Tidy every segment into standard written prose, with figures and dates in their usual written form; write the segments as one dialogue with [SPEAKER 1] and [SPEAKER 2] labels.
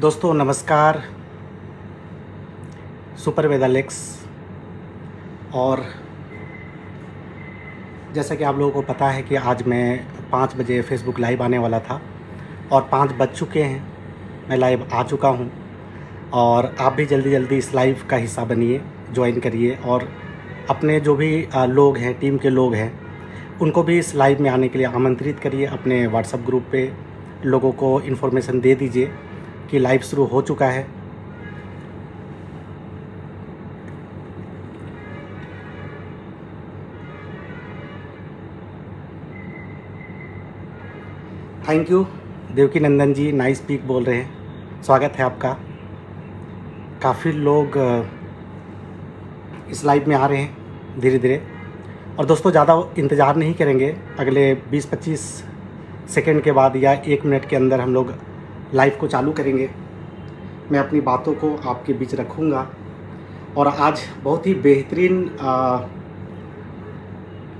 [SPEAKER 1] दोस्तों नमस्कार। सुपर वेदालेक्स। और जैसा कि आप लोगों को पता है कि आज मैं 5 बजे फेसबुक लाइव आने वाला था और 5 बज चुके हैं। मैं लाइव आ चुका हूं और आप भी जल्दी जल्दी इस लाइव का हिस्सा बनिए, ज्वाइन करिए और अपने जो भी लोग हैं, टीम के लोग हैं, उनको भी इस लाइव में आने के लिए आमंत्रित करिए। अपने व्हाट्सएप ग्रुप पे लोगों को इन्फॉर्मेशन दे दीजिए कि लाइव शुरू हो चुका है। Thank you Devaki Nandan ji, nice speak बोल रहे हैं, स्वागत है आपका। काफ़ी लोग इस लाइव में आ रहे हैं धीरे धीरे। और दोस्तों ज़्यादा इंतज़ार नहीं करेंगे, अगले 20-25 सेकंड के बाद या 1 मिनट के अंदर हम लोग लाइव को चालू करेंगे। मैं अपनी बातों को आपके बीच रखूँगा और आज बहुत ही बेहतरीन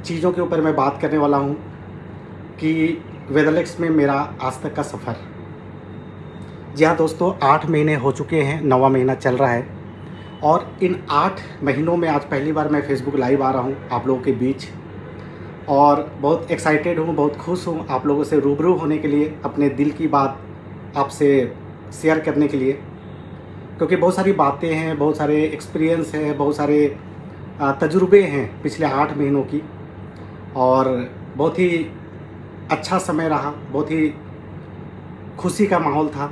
[SPEAKER 1] चीज़ों के ऊपर मैं बात करने वाला हूँ कि वेदालेक्स में मेरा आज तक का सफ़र। जी हाँ दोस्तों, 8 महीने हो चुके हैं, 9वां महीना चल रहा है और इन 8 महीनों में आज पहली बार मैं फेसबुक लाइव आ रहा हूँ आप लोगों के बीच और बहुत एक्साइटेड हूँ, बहुत खुश हूँ आप लोगों से रूबरू होने के लिए, अपने दिल की बात आपसे शेयर करने के लिए। क्योंकि बहुत सारी बातें हैं, बहुत सारे एक्सपीरियंस हैं, बहुत सारे तजुर्बे हैं पिछले 8 महीनों की और बहुत ही अच्छा समय रहा, बहुत ही खुशी का माहौल था,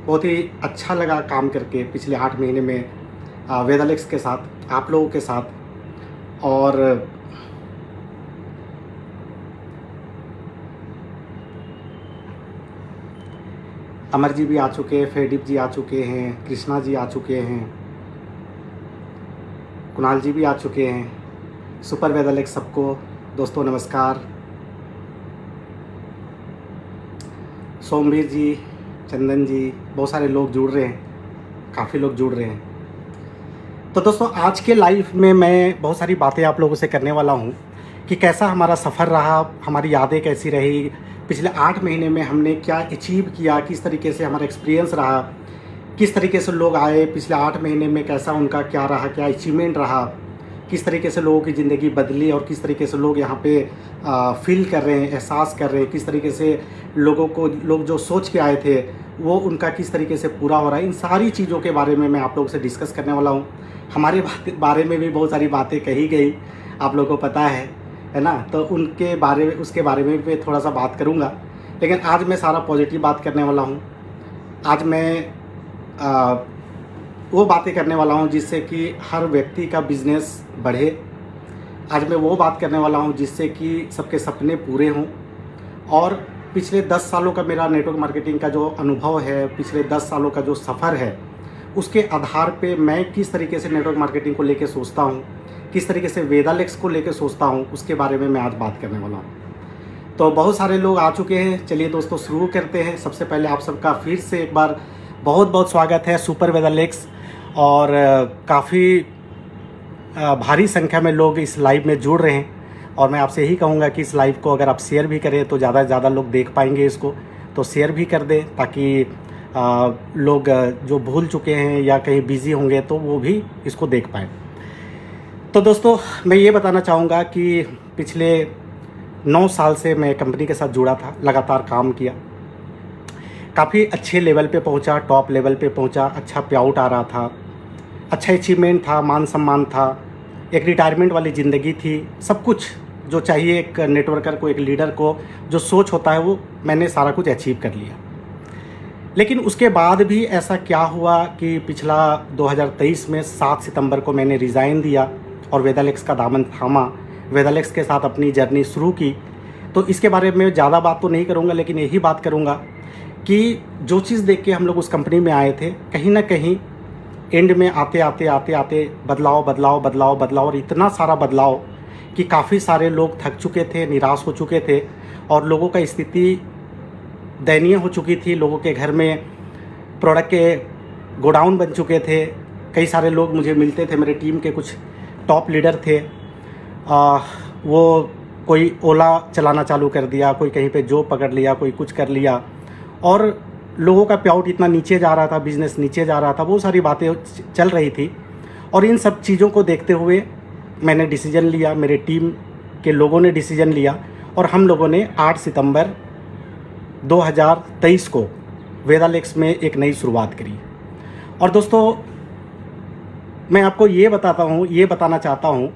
[SPEAKER 1] बहुत ही अच्छा लगा काम करके पिछले 8 महीने में वेदालेक्स के साथ, आप लोगों के साथ। और अमर जी भी आ चुके हैं, फेडीप जी आ चुके हैं, कृष्णा जी आ चुके हैं, कुणाल जी भी आ चुके हैं। सुपर वेदालेक्स सबको दोस्तों नमस्कार। सोमवीर जी, चंदन जी, बहुत सारे लोग जुड़ रहे हैं, काफ़ी लोग जुड़ रहे हैं। तो दोस्तों आज के लाइव में मैं बहुत सारी बातें आप लोगों से करने वाला हूं कि कैसा हमारा सफ़र रहा, हमारी यादें कैसी रही, पिछले 8 महीने में हमने क्या अचीव किया, किस तरीके से हमारा एक्सपीरियंस रहा, किस तरीके से लोग आए पिछले 8 महीने में, कैसा उनका क्या रहा, क्या अचीवमेंट रहा, किस तरीके से लोगों की ज़िंदगी बदली और किस तरीके से लोग यहाँ पे फील कर रहे हैं, एहसास कर रहे हैं, किस तरीके से लोग जो सोच के आए थे वो उनका किस तरीके से पूरा हो रहा है। इन सारी चीज़ों के बारे में मैं आप लोगों से डिस्कस करने वाला हूँ। हमारे बारे में भी बहुत सारी बातें कही गई, आप लोगों को पता है ना, तो उसके बारे में भी थोड़ा सा बात करूँगा। लेकिन आज मैं सारा पॉजिटिव बात करने वाला हूँ। आज मैं वो बातें करने वाला हूँ जिससे कि हर व्यक्ति का बिजनेस बढ़े। आज मैं वो बात करने वाला हूँ जिससे कि सबके सपने पूरे हों। और पिछले 10 सालों का मेरा नेटवर्क मार्केटिंग का जो अनुभव है, पिछले 10 सालों का जो सफ़र है, उसके आधार पे मैं किस तरीके से नेटवर्क मार्केटिंग को लेके सोचता हूँ, किस तरीके से वेदालेक्स को लेके सोचता हूँ, उसके बारे में मैं आज बात करने वाला हूँ। तो बहुत सारे लोग आ चुके हैं, चलिए दोस्तों शुरू करते हैं। सबसे पहले आप सबका फिर से एक बार बहुत बहुत स्वागत है सुपर वेदालेक्स। और काफ़ी भारी संख्या में लोग इस लाइव में जुड़ रहे हैं और मैं आपसे यही कहूँगा कि इस लाइव को अगर आप शेयर भी करें तो ज़्यादा से ज़्यादा लोग देख पाएंगे इसको, तो शेयर भी कर दें ताकि लोग जो भूल चुके हैं या कहीं बिज़ी होंगे तो वो भी इसको देख पाएँ। तो दोस्तों मैं ये बताना चाहूँगा कि पिछले 9 साल से मैं कंपनी के साथ जुड़ा था, लगातार काम किया, काफ़ी अच्छे लेवल पे पहुँचा, टॉप लेवल पे पहुँचा, अच्छा पे आउट आ रहा था, अच्छा अचीवमेंट था, मान सम्मान था, एक रिटायरमेंट वाली ज़िंदगी थी, सब कुछ जो चाहिए एक नेटवर्कर को, एक लीडर को जो सोच होता है वो मैंने सारा कुछ अचीव कर लिया। लेकिन उसके बाद भी ऐसा क्या हुआ कि पिछला 2023 में 7 सितंबर को मैंने रिज़ाइन दिया और वेदालेक्स का दामन थामा, वेदालेक्स के साथ अपनी जर्नी शुरू की। तो इसके बारे में ज़्यादा बात तो नहीं करूँगा, लेकिन यही बात करूँगा कि जो चीज़ देख के हम लोग उस कंपनी में आए थे, कहीं ना कहीं एंड में आते बदलाव और इतना सारा बदलाव कि काफ़ी सारे लोग थक चुके थे, निराश हो चुके थे और लोगों का स्थिति दयनीय हो चुकी थी। लोगों के घर में प्रोडक्ट के गोडाउन बन चुके थे। कई सारे लोग मुझे मिलते थे, मेरे टीम के कुछ टॉप लीडर थे, वो कोई ओला चलाना चालू कर दिया, कोई कहीं पे जॉब पकड़ लिया, कोई कुछ कर लिया और लोगों का पे आउट इतना नीचे जा रहा था, बिज़नेस नीचे जा रहा था, बहुत सारी बातें चल रही थी। और इन सब चीज़ों को देखते हुए मैंने डिसीजन लिया, मेरे टीम के लोगों ने डिसीजन लिया और हम लोगों ने 8 सितंबर 2023 को वेदालेक्स में एक नई शुरुआत करी। और दोस्तों, मैं आपको ये बताना चाहता हूँ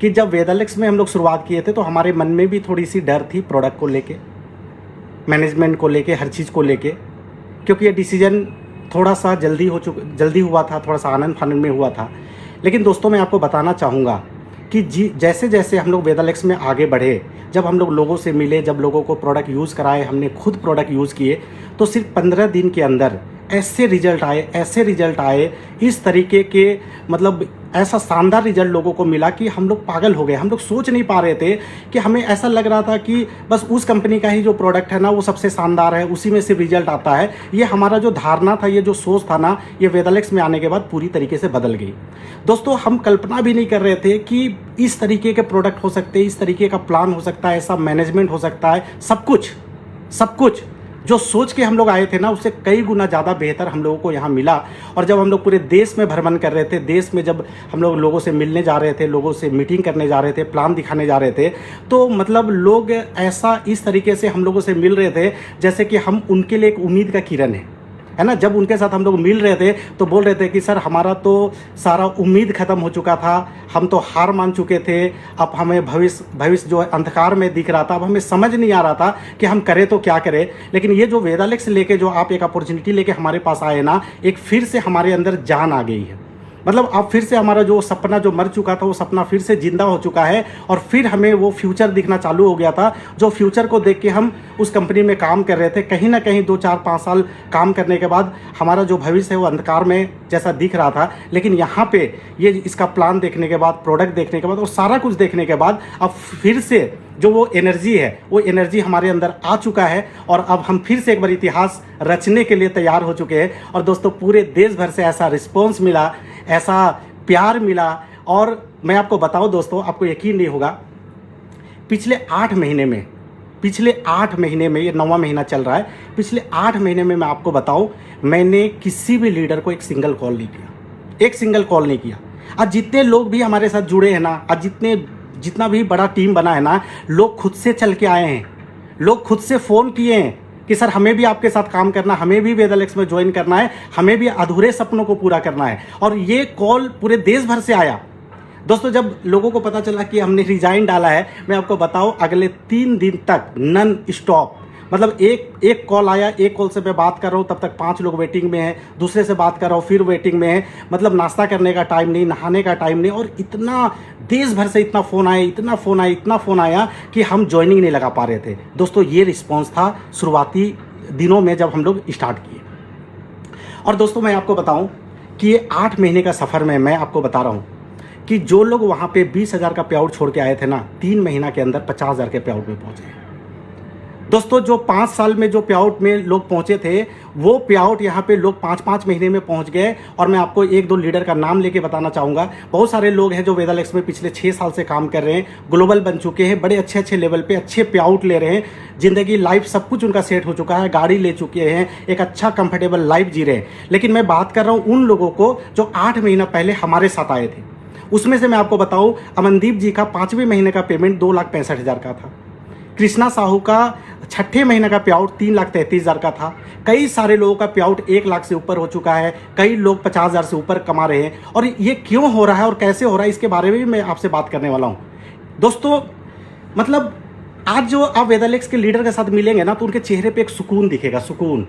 [SPEAKER 1] कि जब वेदालेक्स में हम लोग शुरुआत किए थे तो हमारे मन में भी थोड़ी सी डर थी, प्रोडक्ट को लेके, मैनेजमेंट को लेके, हर चीज़ को लेके, क्योंकि ये डिसीजन थोड़ा सा जल्दी हुआ था, थोड़ा सा आनंद फानंद में हुआ था। लेकिन दोस्तों, मैं आपको बताना चाहूँगा कि जैसे जैसे हम लोग वेदालेक्स में आगे बढ़े, जब हम लोग लोगों से मिले, जब लोगों को प्रोडक्ट यूज़ कराए, हमने खुद प्रोडक्ट यूज़ किए, तो सिर्फ 15 दिन के अंदर ऐसे रिजल्ट आए, इस तरीके के मतलब ऐसा शानदार रिजल्ट लोगों को मिला कि हम लोग पागल हो गए। हम लोग सोच नहीं पा रहे थे कि हमें ऐसा लग रहा था कि बस उस कंपनी का ही जो प्रोडक्ट है ना वो सबसे शानदार है, उसी में सिर्फ रिजल्ट आता है। ये हमारा जो धारणा था, ये जो सोच था ना, ये वेदालेक्स में आने के बाद पूरी तरीके से बदल गई। दोस्तों, हम कल्पना भी नहीं कर रहे थे कि इस तरीके के प्रोडक्ट हो सकते हैं, इस तरीके का प्लान हो सकता है, ऐसा मैनेजमेंट हो सकता है। सब कुछ जो सोच के हम लोग आए थे ना, उससे कई गुना ज़्यादा बेहतर हम लोगों को यहाँ मिला। और जब हम लोग पूरे देश में भ्रमण कर रहे थे, देश में जब हम लोग लोगों से मिलने जा रहे थे, लोगों से मीटिंग करने जा रहे थे, प्लान दिखाने जा रहे थे, तो मतलब लोग ऐसा इस तरीके से हम लोगों से मिल रहे थे जैसे कि हम उनके लिए एक उम्मीद का किरण है ना। जब उनके साथ हम लोग मिल रहे थे तो बोल रहे थे कि सर, हमारा तो सारा उम्मीद ख़त्म हो चुका था, हम तो हार मान चुके थे, अब हमें भविष्य जो अंधकार में दिख रहा था, अब हमें समझ नहीं आ रहा था कि हम करें तो क्या करें। लेकिन ये जो वेदालेक्स लेके जो आप एक अपॉर्चुनिटी लेके हमारे पास आए ना, एक फिर से हमारे अंदर जान आ गई है। मतलब अब फिर से हमारा जो सपना जो मर चुका था, वो सपना फिर से जिंदा हो चुका है और फिर हमें वो फ्यूचर दिखना चालू हो गया था, जो फ्यूचर को देख के हम उस कंपनी में काम कर रहे थे। कहीं ना कहीं 2, 4, 5 साल काम करने के बाद हमारा जो भविष्य है वो अंधकार में जैसा दिख रहा था। लेकिन यहाँ पे ये इसका प्लान देखने के बाद, प्रोडक्ट देखने के बाद और सारा कुछ देखने के बाद अब फिर से जो वो एनर्जी है, वो एनर्जी हमारे अंदर आ चुका है और अब हम फिर से एक बार इतिहास रचने के लिए तैयार हो चुके हैं। और दोस्तों, पूरे देश भर से ऐसा रिस्पॉन्स मिला, ऐसा प्यार मिला। और मैं आपको बताऊं दोस्तों, आपको यकीन नहीं होगा, पिछले 8 महीने में, ये 9वां महीना चल रहा है, पिछले 8 महीने में मैं आपको बताऊं, मैंने किसी भी लीडर को एक सिंगल कॉल नहीं किया। आज जितने लोग भी हमारे साथ जुड़े हैं ना, आज जितना भी बड़ा टीम बना है ना, लोग खुद से चल के आए हैं, लोग खुद से फ़ोन किए हैं कि सर, हमें भी आपके साथ काम करना, हमें भी वेदालेक्स में ज्वाइन करना है, हमें भी अधूरे सपनों को पूरा करना है। और ये कॉल पूरे देश भर से आया। दोस्तों, जब लोगों को पता चला कि हमने रिजाइन डाला है, मैं आपको बताऊं, अगले 3 दिन तक नन स्टॉप, मतलब एक कॉल आया, एक कॉल से मैं बात कर रहा हूँ, तब तक 5 लोग वेटिंग में हैं, दूसरे से बात कर रहा हूँ, फिर वेटिंग में है। मतलब नाश्ता करने का टाइम नहीं, नहाने का टाइम नहीं। और इतना देश भर से इतना फ़ोन आया कि हम ज्वाइनिंग नहीं लगा पा रहे थे। दोस्तों, ये रिस्पॉन्स था शुरुआती दिनों में जब हम लोग स्टार्ट किए। और दोस्तों, मैं आपको बताऊं कि ये 8 महीने का सफ़र में मैं आपको बता रहा हूं कि जो लोग वहाँ पे 20,000 का पे आउट छोड़ के आए थे ना, 3 महीना के अंदर 50,000 के पे आउट में पहुँचे। दोस्तों, जो 5 साल में जो पे आउट में लोग पहुंचे थे, वो पे आउट यहाँ पे लोग 5-5 महीने में पहुंच गए। और मैं आपको 1-2 लीडर का नाम लेके बताना चाहूँगा। बहुत सारे लोग हैं जो वेदालेक्स में पिछले 6 साल से काम कर रहे हैं, ग्लोबल बन चुके हैं, बड़े अच्छे लेवल पे अच्छे पे आउट ले रहे हैं, ज़िंदगी लाइफ सब कुछ उनका सेट हो चुका है, गाड़ी ले चुके हैं, एक अच्छा कंफर्टेबल लाइफ जी रहे हैं। लेकिन मैं बात कर रहा हूँ उन लोगों को जो 8 महीना पहले हमारे साथ आए थे। उसमें से मैं आपको बताऊँ, अमनदीप जी का 5वें महीने का पेमेंट 2,65,000 का था। कृष्णा साहू का 6ठे महीने का पे आउट 3,33,000 का था। कई सारे लोगों का पे आउट 1 लाख से ऊपर हो चुका है, कई लोग 50,000 से ऊपर कमा रहे हैं। और ये क्यों हो रहा है और कैसे हो रहा है, इसके बारे में भी मैं आपसे बात करने वाला हूँ। दोस्तों, मतलब आज जो आप वेदालेक्स के लीडर के साथ मिलेंगे ना, तो उनके चेहरे पे एक सुकून दिखेगा, सुकून।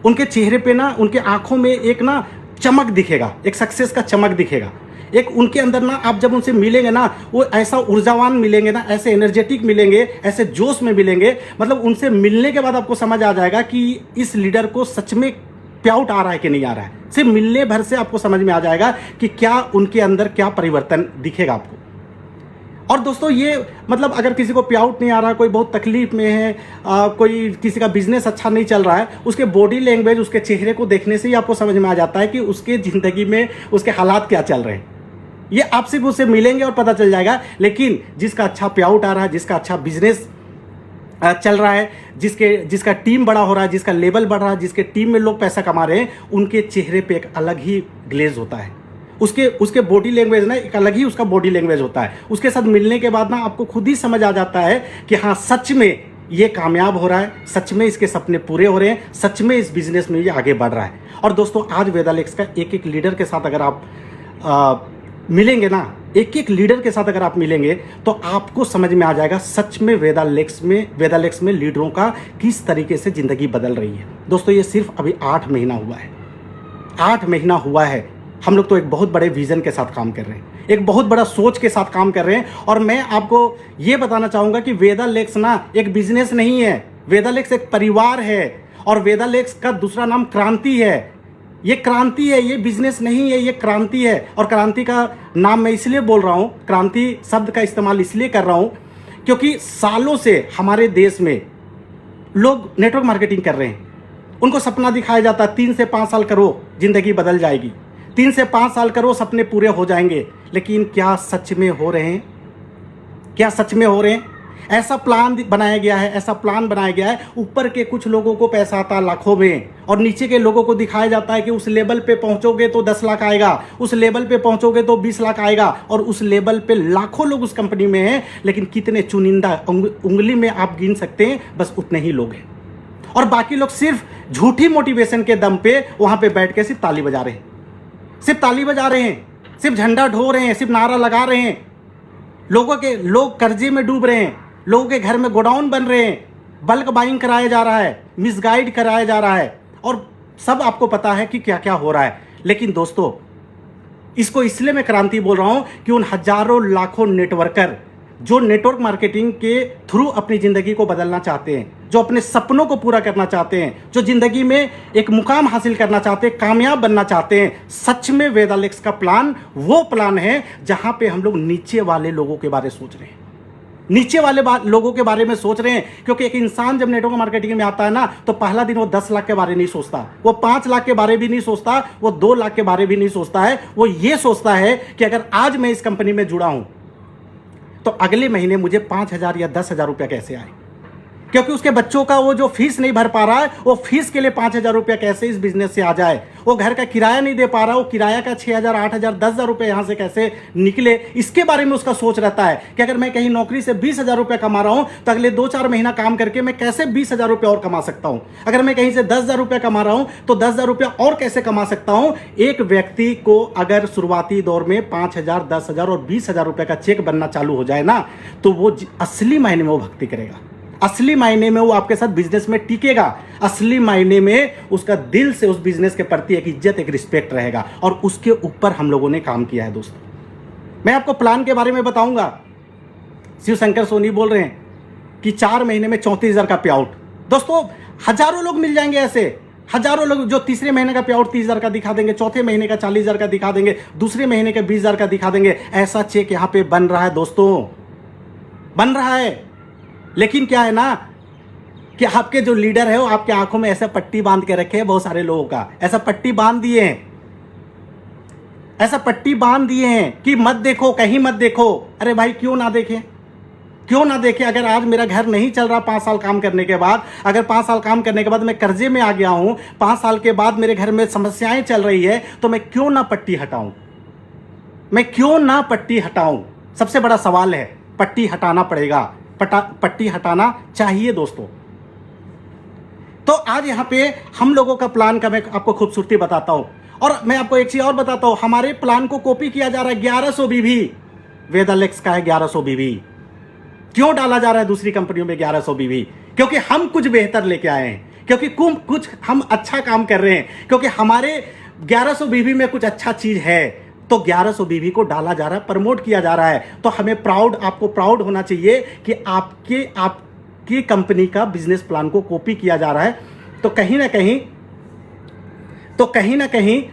[SPEAKER 1] उनके चेहरे पे ना, उनके आंखों में एक ना चमक दिखेगा, एक सक्सेस का चमक दिखेगा। एक उनके अंदर ना, आप जब उनसे मिलेंगे ना, वो ऐसा ऊर्जावान मिलेंगे ना, ऐसे एनर्जेटिक मिलेंगे, ऐसे जोश में मिलेंगे। मतलब उनसे मिलने के बाद आपको समझ आ जाएगा कि इस लीडर को सच में पे आउट आ रहा है कि नहीं आ रहा है। सिर्फ मिलने भर से आपको समझ में आ जाएगा कि क्या उनके अंदर क्या परिवर्तन दिखेगा आपको। और दोस्तों, ये मतलब अगर किसी को पे आउट नहीं आ रहा, कोई बहुत तकलीफ में है, कोई किसी का बिजनेस अच्छा नहीं चल रहा है, उसके बॉडी लैंग्वेज, उसके चेहरे को देखने से ही आपको समझ में आ जाता है कि उसके ज़िंदगी में उसके हालात क्या चल रहे हैं। ये आप सिर्फ उससे मिलेंगे और पता चल जाएगा। लेकिन जिसका अच्छा पे आउट आ रहा है, जिसका अच्छा बिजनेस चल रहा है, जिसका टीम बड़ा हो रहा है, जिसका लेवल बढ़ रहा है, जिसके टीम में लोग पैसा कमा रहे हैं, उनके चेहरे पे एक अलग ही ग्लेज होता है। उसके बॉडी लैंग्वेज ना एक अलग ही उसका बॉडी लैंग्वेज होता है। उसके साथ मिलने के बाद ना आपको खुद ही समझ आ जाता है कि हाँ, सच में ये कामयाब हो रहा है, सच में इसके सपने पूरे हो रहे हैं, सच में इस बिजनेस में ये आगे बढ़ रहा है। और दोस्तों, आज वेदालेक्स का एक एक लीडर के साथ अगर आप मिलेंगे ना, एक एक लीडर के साथ अगर आप मिलेंगे तो आपको समझ में आ जाएगा सच में वेदालेक्स में लीडरों का किस तरीके से ज़िंदगी बदल रही है। दोस्तों, ये सिर्फ अभी 8 महीना हुआ है, 8 महीना हुआ है। हम लोग तो एक बहुत बड़े विजन के साथ काम कर रहे हैं, एक बहुत बड़ा सोच के साथ काम कर रहे हैं। और मैं आपको ये बताना चाहूँगा कि वेदालेक्स ना एक बिजनेस नहीं है, वेदालेक्स एक परिवार है। और वेदालेक्स का दूसरा नाम क्रांति है। ये क्रांति है, ये बिजनेस नहीं है, ये क्रांति है। और क्रांति का नाम मैं इसलिए बोल रहा हूँ, क्रांति शब्द का इस्तेमाल इसलिए कर रहा हूँ क्योंकि सालों से हमारे देश में लोग नेटवर्क मार्केटिंग कर रहे हैं। उनको सपना दिखाया जाता है 3 से 5 साल करो जिंदगी बदल जाएगी, 3 से 5 साल करो सपने पूरे हो जाएंगे। लेकिन क्या सच में हो रहे हैं? क्या सच में हो रहे हैं? ऐसा प्लान बनाया गया है, ऊपर के कुछ लोगों को पैसा आता है लाखों में, और नीचे के लोगों को दिखाया जाता है कि उस लेवल पे पहुंचोगे तो 10 लाख आएगा, उस लेवल पे पहुंचोगे तो 20 लाख आएगा। और उस लेवल पे लाखों लोग उस कंपनी में हैं, लेकिन कितने चुनिंदा, उंगली में आप गिन सकते हैं, बस उतने ही लोग हैं। और बाकी लोग सिर्फ झूठी मोटिवेशन के दम पे वहां पे बैठ के सिर्फ ताली बजा रहे हैं, सिर्फ झंडा ढो रहे हैं, सिर्फ नारा लगा रहे हैं। लोग कर्जे में डूब रहे हैं, लोगों के घर में गोडाउन बन रहे हैं, बल्क बाइंग कराया जा रहा है, मिसगाइड कराया जा रहा है, और सब आपको पता है कि क्या क्या हो रहा है। लेकिन दोस्तों, इसको इसलिए मैं क्रांति बोल रहा हूं कि उन हजारों लाखों नेटवर्कर जो नेटवर्क मार्केटिंग के थ्रू अपनी ज़िंदगी को बदलना चाहते हैं, जो अपने सपनों को पूरा करना चाहते हैं, जो ज़िंदगी में एक मुकाम हासिल करना चाहते हैं, कामयाब बनना चाहते हैं, सच में वेदालेक्स का प्लान वो प्लान है जहां पे हम लोग नीचे वाले लोगों के बारे में सोच रहे हैं, नीचे वाले लोगों के बारे में सोच रहे हैं। क्योंकि एक इंसान जब नेटवर्क मार्केटिंग में आता है ना, तो पहला दिन वो 10 लाख के बारे नहीं सोचता, वो 5 लाख के बारे भी नहीं सोचता, वो 2 लाख के बारे भी नहीं सोचता है। वो ये सोचता है कि अगर आज मैं इस कंपनी में जुड़ा हूं तो अगले महीने मुझे 5,000 या 10,000 रुपया कैसे आए, क्योंकि उसके बच्चों का वो जो फीस नहीं भर पा रहा है, वो फीस के लिए 5,000 रुपया कैसे इस बिजनेस से आ जाए। वो घर का किराया नहीं दे पा रहा, वो किराया का 6,000, 8,000, 10,000 रुपये यहाँ से कैसे निकले, इसके बारे में उसका सोच रहता है कि अगर मैं कहीं नौकरी से 20,000 रुपया कमा रहा हूँ तो अगले 2-4 महीना काम करके मैं कैसे 20,000 रुपया और कमा सकता हूँ। अगर मैं कहीं से 10,000 रुपया कमा रहा हूँ तो 10,000 रुपया और कैसे कमा सकता हूँ। एक व्यक्ति को अगर शुरुआती दौर में 5,000, 10,000 और 20,000 रुपये का चेक बनना चालू हो जाए ना, तो वो असली मायने में वो भक्ति करेगा, असली मायने में वो आपके साथ बिजनेस में टिकेगा, असली मायने में उसका दिल से उस बिजनेस के प्रति एक इज्जत, एक रिस्पेक्ट रहेगा। और उसके ऊपर हम लोगों ने काम किया है। दोस्तों, मैं आपको प्लान के बारे में बताऊंगा। शिव शंकर सोनी बोल रहे हैं कि 4 महीने में 34,000 का पे आउट। दोस्तों, हजारों लोग मिल जाएंगे ऐसे, हजारों लोग जो तीसरे महीने का पे आउट 30,000 का दिखा देंगे, चौथे महीने का 40,000 का दिखा देंगे, दूसरे महीने का 20,000 का दिखा देंगे। ऐसा चेक यहां पे बन रहा है दोस्तों, बन रहा है। लेकिन क्या है ना कि आपके जो लीडर है वो आपके आंखों में ऐसा पट्टी बांध के रखे हैं, बहुत सारे लोगों का ऐसा पट्टी बांध दिए हैं, ऐसा पट्टी बांध दिए हैं कि मत देखो, कहीं मत देखो। अरे भाई, क्यों ना देखें, क्यों ना देखें। अगर आज मेरा घर नहीं चल रहा 5 साल काम करने के बाद, अगर 5 साल काम करने के बाद मैं कर्जे में आ गया हूं, 5 साल के बाद मेरे घर में समस्याएं चल रही है, तो मैं क्यों ना पट्टी हटाऊं, मैं क्यों ना पट्टी हटाऊं। सबसे बड़ा सवाल है, पट्टी हटाना पड़ेगा, पट्टी हटाना चाहिए दोस्तों। तो आज यहाँ पे हम लोगों का प्लान का मैं आपको खूबसूरती बताता हूँ। और मैं आपको एक चीज और बताता हूँ, हमारे प्लान को कॉपी किया जा रहा है। 1100 बीवी वेदालेक्स का है, 1100 बीवी। क्यों डाला जा रहा है दूसरी कंपनियों में 1100 बीवी? क्योंकि हम कुछ बेहतर लेके आए हैं, क्योंकि कुछ हम अच्छा काम कर रहे हैं, क्योंकि हमारे 1100 बीवी में कुछ अच्छा चीज है। तो 1100 बीवी को डाला जा रहा है, प्रमोट किया जा रहा है। तो हमें आपको प्राउड होना चाहिए कि आपकी कंपनी का बिजनेस प्लान को कॉपी किया जा रहा है। तो कहीं ना कहीं